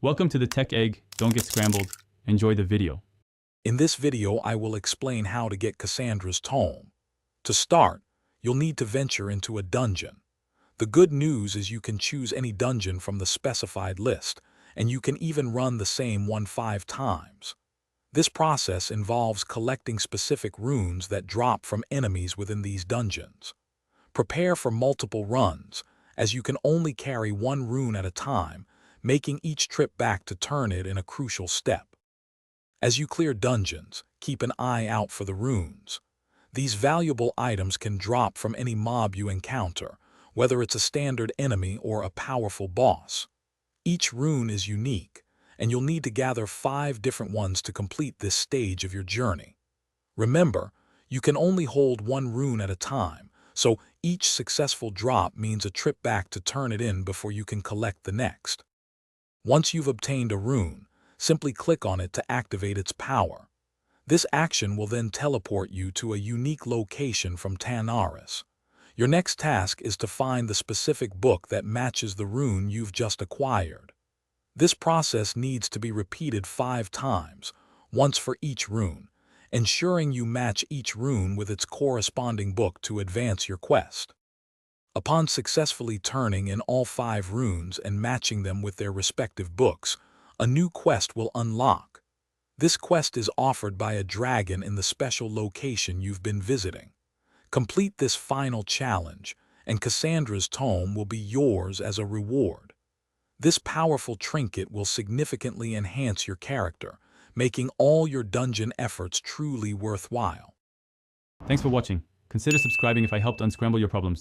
Welcome to the Tech Egg. Don't get scrambled. Enjoy the video. In this video, I will explain how to get Cassandra's tome. To start, you'll need to venture into a dungeon. The good news is you can choose any dungeon from the specified list, and you can even run the same one 5 times. This process involves collecting specific runes that drop from enemies within these dungeons. Prepare for multiple runs, as you can only carry one rune at a time, making each trip back to turn it in a crucial step. As you clear dungeons, keep an eye out for the runes. These valuable items can drop from any mob you encounter, whether it's a standard enemy or a powerful boss. Each rune is unique, and you'll need to gather 5 different ones to complete this stage of your journey. Remember, you can only hold one rune at a time, so each successful drop means a trip back to turn it in before you can collect the next. Once you've obtained a rune, simply click on it to activate its power. This action will then teleport you to a unique location from Tanaris. Your next task is to find the specific book that matches the rune you've just acquired. This process needs to be repeated 5 times, once for each rune, ensuring you match each rune with its corresponding book to advance your quest. Upon successfully turning in all 5 runes and matching them with their respective books, a new quest will unlock. This quest is offered by a dragon in the special location you've been visiting. Complete this final challenge, and Cassandra's tome will be yours as a reward. This powerful trinket will significantly enhance your character, making all your dungeon efforts truly worthwhile. Thanks for watching. Consider subscribing if I helped unscramble your problems.